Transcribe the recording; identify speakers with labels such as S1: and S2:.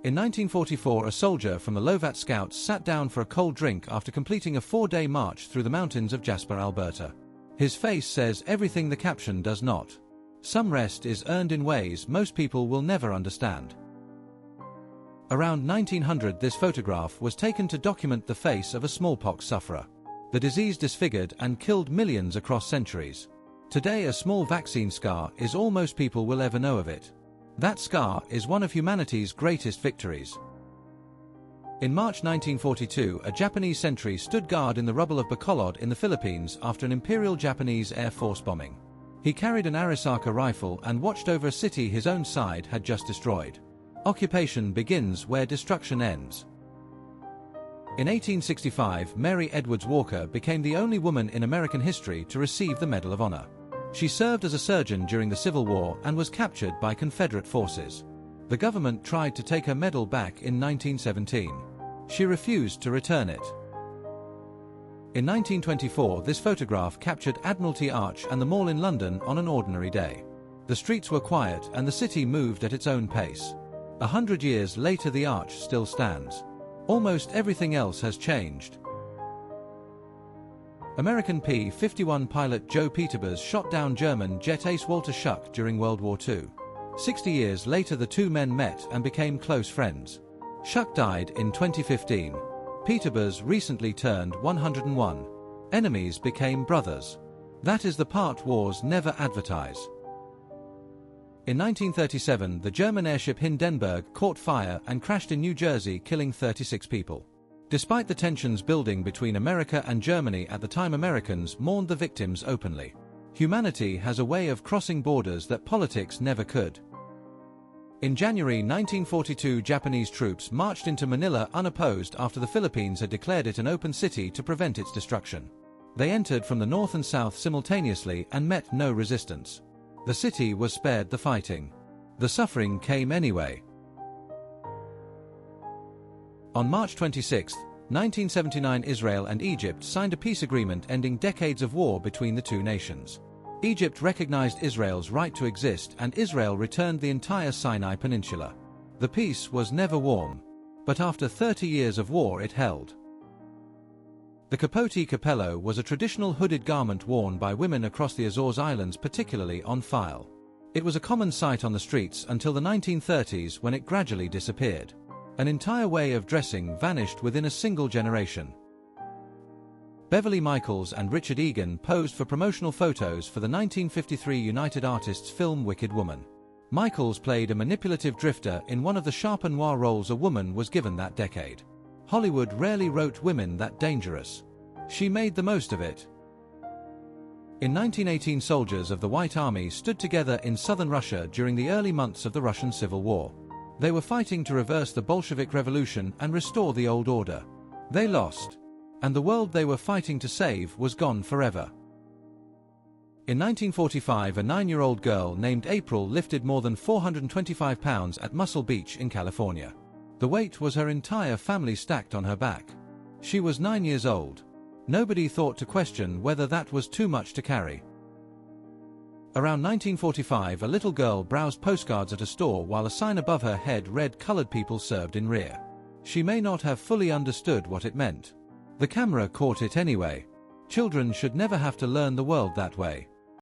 S1: In 1944, a soldier from the Lovat Scouts sat down for a cold drink after completing a 4-day march through the mountains of Jasper, Alberta. His face says everything the caption does not. Some rest is earned in ways most people will never understand. Around 1900, this photograph was taken to document the face of a smallpox sufferer. The disease disfigured and killed millions across centuries. Today, a small vaccine scar is all most people will ever know of it. That scar is one of humanity's greatest victories. In March 1942, a Japanese sentry stood guard in the rubble of Bacolod in the Philippines after an Imperial Japanese Air Force bombing. He carried an Arisaka rifle and watched over a city his own side had just destroyed. Occupation begins where destruction ends. In 1865, Mary Edwards Walker became the only woman in American history to receive the Medal of Honor. She served as a surgeon during the Civil War and was captured by Confederate forces. The government tried to take her medal back in 1917. She refused to return it. In 1924, this photograph captured Admiralty Arch and the Mall in London on an ordinary day. The streets were quiet and the city moved at its own pace. 100 years later, the arch still stands. Almost everything else has changed. American P-51 pilot Joe Peterbers shot down German jet ace Walter Schuck during World War II. 60 years later, the two men met and became close friends. Schuck died in 2015. Peterbers recently turned 101. Enemies became brothers. That is the part wars never advertise. In 1937, the German airship Hindenburg caught fire and crashed in New Jersey, killing 36 people. Despite the tensions building between America and Germany at the time, Americans mourned the victims openly. Humanity has a way of crossing borders that politics never could. In January 1942, Japanese troops marched into Manila unopposed after the Philippines had declared it an open city to prevent its destruction. They entered from the north and south simultaneously and met no resistance. The city was spared the fighting. The suffering came anyway. On March 26, 1979, Israel and Egypt signed a peace agreement ending decades of war between the two nations. Egypt recognized Israel's right to exist and Israel returned the entire Sinai Peninsula. The peace was never warm, but after 30 years of war it held. The capote capello was a traditional hooded garment worn by women across the Azores Islands, particularly on file. It was a common sight on the streets until the 1930s, when it gradually disappeared. An entire way of dressing vanished within a single generation. Beverly Michaels and Richard Egan posed for promotional photos for the 1953 United Artists film Wicked Woman. Michaels played a manipulative drifter in one of the sharp noir roles a woman was given that decade. Hollywood rarely wrote women that dangerous. She made the most of it. In 1918, soldiers of the White Army stood together in southern Russia during the early months of the Russian Civil War. They were fighting to reverse the Bolshevik Revolution and restore the old order. They lost, and the world they were fighting to save was gone forever. In 1945, a 9-year-old girl named April lifted more than 425 pounds at Muscle Beach in California. The weight was her entire family stacked on her back. She was 9 years old. Nobody thought to question whether that was too much to carry. Around 1945, a little girl browsed postcards at a store while a sign above her head read "Colored people served in rear." She may not have fully understood what it meant. The camera caught it anyway. Children should never have to learn the world that way.